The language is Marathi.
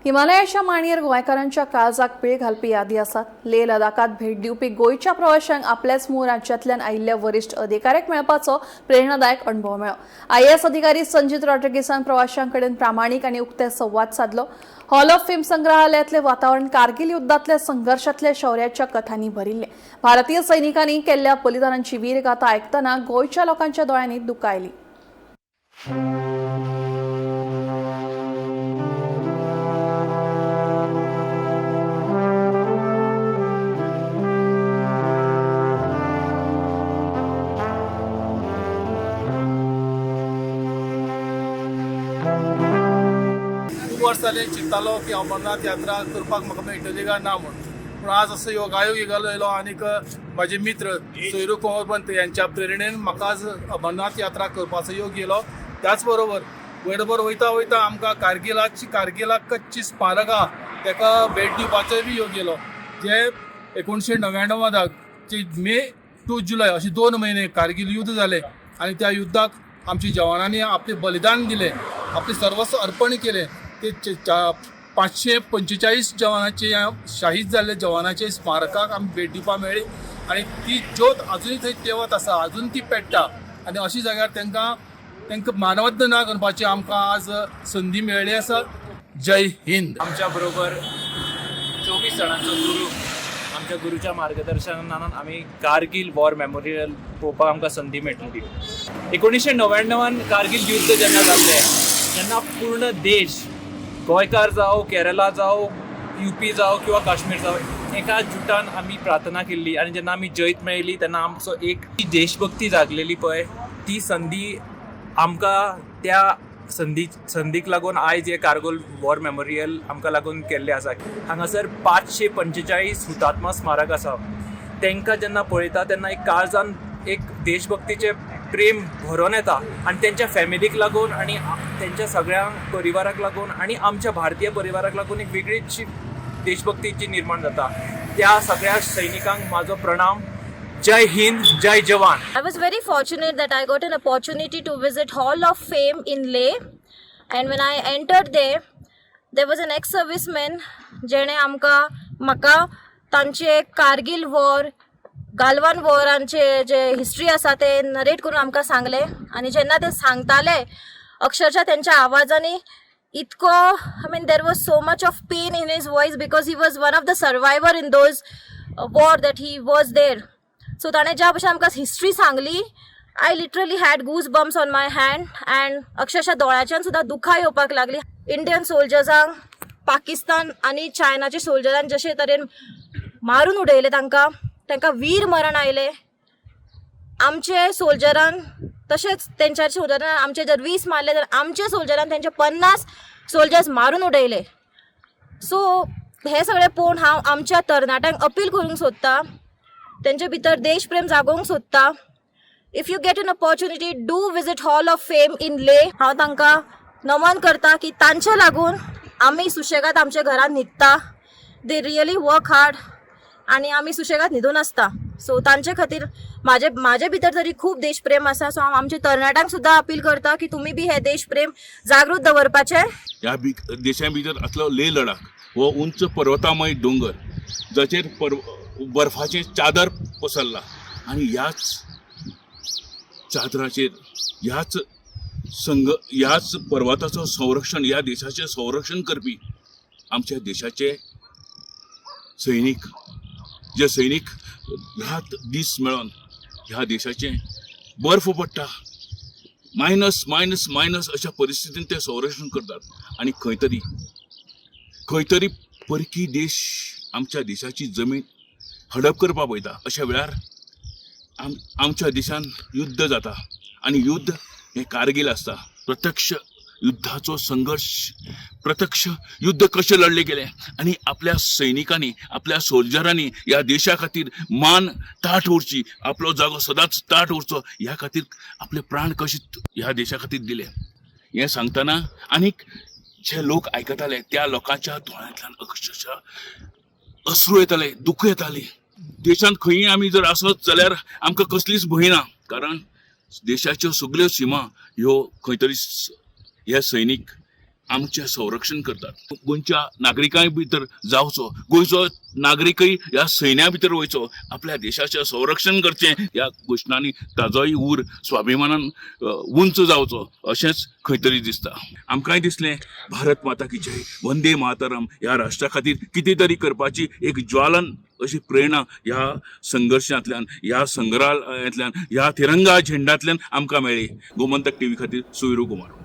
हिमालयाच्या मांडयेर गोंयकारांच्या काळजाक पीळ घालपी यादी आसात. लेह लडाखात भेट दिवपी गोंयच्या प्रवाशांक आपल्याच मूळ राज्यांतल्यान आयिल्ल्या वरिश्ठ अधिकाऱ्याक मेळपाचो प्रेरणादायक अणभव मेळ्ळो. IAS अधिकारी संजीत रॉड्रिगेसान प्रवाशांकडेन प्रामाणीक आनी उक्ते संवाद साधलो. हॉल ऑफ फेम संग्रहालयातले वातावरण कारगिल युद्धांतल्या संघर्शातल्या शौर्याच्या कथांनी भरिल्ले. भारतीय सैनिकांनी केल्ल्या बलिदानांची वीरगाथा आयकतना गोंयच्या लोकांच्या दोळ्यांनी दुकां आयली. वर्ष जालें चिंततालो की अमरनाथ यात्रा करपाक म्हाका मेळटली काय ना म्हूण. पूण आज असो योगायोग येयलो आनीक म्हाजे मित्र सोयरू कोमरपंत यांच्या प्रेरणेन म्हाका आज अमरनाथ यात्रा करपाचो योग येयलो. त्याच बरोबर वयरभर वयता आमकां कारगिलाक कच्ची स्मारक आहा ताका भेट दिवपाचोय बी योग येयलो. जे 1999 मे टू जुलय अशे 2 म्हयने कारगिल युद्ध जालें आनी त्या युद्धाक आमच्या जवानांनी आपले बलिदान दिले, आपले सर्वस्व अर्पण केले. ते 545 जवानांचे शहीद जाल्ले जवानांचे स्मारकाक आमी भेट दिवपाक मेळ्ळी आनी ती ज्योत अजुनूय थंय तेवत आसा, अजून ती पेट्टा आनी अशी जाग्यार तांकां मानवंदना करपाची आमकां आज संदी मेळ्ळी आसा. जय हिंद. आमच्या बरोबर 24 जाणांचो गुरू, आमच्या गुरूच्या मार्गदर्शनान आमी कारगिल वॉर मेमोरियल पळोवपाक आमकां संदी मेळटली. 1999 कारगिल युद्ध जेन्ना जाल्लें, जेन्ना पूर्ण देश गोंयकार जावं, केरला जावं, UP जावं किंवा काश्मीर जावं, एका जुटान आमी प्रार्थना केल्ली आनी जेन्ना आमी जैत मेळयली तेन्ना आमचो एक देशभक्ती जागलेली पळय, ती संदी आमकां त्या संदीक लागून आयज हे कारगिल वॉर मेमोरियल आमकां लागून केल्लें आसा. हांगासर 545 हुतात्मा स्मारक आसा. तांकां जेन्ना पळयता तेन्ना एक काळजान एक देशभक्तीचें प्रेम भरोन येता आनी तेंच्या फॅमिलीक लागून आनी तेंच्या सगळ्या परिवाराक लागून आनी आमच्या भारतीय परिवाराक लागून एक वेगळीच देशभक्तीची निर्माण जाता. त्या सगळ्या सैनिकांक म्हाजो प्रणाम. जय हिंद, जय जवान. I was very fortunate that I got an opportunity to visit Hall of Fame in Leh, and when I entered there was an ex-serviceman जेणे म्हाका तांचे कारगिल वॉर, गालवान वॉरांचे जे हिस्ट्री आसा ते नरेट करून आमकां सांगले. आनी जेन्ना ते सांगताले अक्षरशः तेंच्या आवाजांनी इतको there was so much of pain in his voice because he was one of the survivor in those war that he was there. So ताणें ज्या भशेन आमकां हिस्ट्री सांगली, I literally had goose bumps on my hand and अक्षरशः दोळ्याच्यान सुद्दां दुखां येवपाक लागली. इंडियन सोल्जर्सांक पाकिस्तान आनी चायनाच्या सोल्जरांक जशे तरेन मारून उडयले, तांकां वीर मरण आयले. आमचे सोल्जरान तशेंच तेंच्या सोल्जरान आमचे जर 20 मारले जाल्यार आमच्या सोल्जरान तेंचे 50 सोल्जर्स मारून उडयले. सो हे सगळें पळोवन हांव आमच्या तरणाट्यांक अपील करूंक सोदतां, तेंचे भितर देश प्रेम जागोवंक सोदता. If you get an opportunity, do visit hall of fame in ले. हांव तांकां नमन करता की तांचे लागून आमी सुशेगाद आमच्या घरान न्हिदता. दे रियली वर्क हार्ड आनी आमी सुशेगाद न्हिदून आसता. सो तांचे खातीर म्हाजे भितर तरी खूब देश प्रेम आसा. सो हांव आमच्या तरणाट्यांक सुद्दां अपील करता की तुमी बी हे देश प्रेम जागृत दवरपाचें. ह्या देशा भितर असलो लेह लडाख हो उंच पर्वतामय दोंगर, जाचेर बर्फाचें चादर पसरला आनी ह्याच चादराचेर ह्याच पर्वताचो संरक्षण, ह्या देशाचें संरक्षण करपी आमच्या देशाचे सैनीक, जे सैनीक रात दीस मेळोन ह्या देशाचें बर्फ पडटा, मायनस मायनस मायनस अशा परिस्थितीन ते संरक्षण करतात. आनी खंय तरी परकी देश आमच्या देशाची जमीन हडप करपाक वयता. अशा वेळार आमच्या देशान युद्ध जाता आनी युद्ध हे कारगिल आसता. प्रत्यक्ष युद्धाचो संघर्ष, प्रत्यक्ष युद्ध कशें लढले गेले आनी आपल्या सैनिकांनी, आपल्या सोल्जरांनी ह्या देशा खातीर मान ताठ उरची, आपलो जागो सदांच ताठ उरचो, ह्या खातीर आपले प्राण कशे ह्या देशा खातीर दिले हें सांगतना आनीक जे लोक आयकताले त्या लोकांच्या दोळ्यांतल्यान अक्षरशः अश्रू येताले, दुख येताली. देशांत खंयी आमी जर आसत जाल्यार आमकां कसलीच भंय ना, कारण देशाच्यो सगळ्यो सीमा ह्यो खंय तरी हे सैनीक आमचें संरक्षण करतात. गोंयच्या नागरिकांय भितर जावचो, गोंयचो नागरिकय ह्या सैन्या भितर वयचो, आपल्या देशाचें संरक्षण करचें, ह्या गोश्टनांनी ताजोय उर स्वाभिमानान उंच जावचो अशेंच खंय तरी दिसता. आमकांय दिसलें भारत माता की जय, वंदे मातरम ह्या राष्ट्रा खातीर कितें तरी करपाची एक ज्वालन अशी प्रेरणा ह्या संघर्शांतल्यान, ह्या संग्रहालयांतल्यान, ह्या तिरंगा झेंडांतल्यान आमकां मेळ्ळी. गोमंतक टीव्ही खातीर सोयरू कुमार.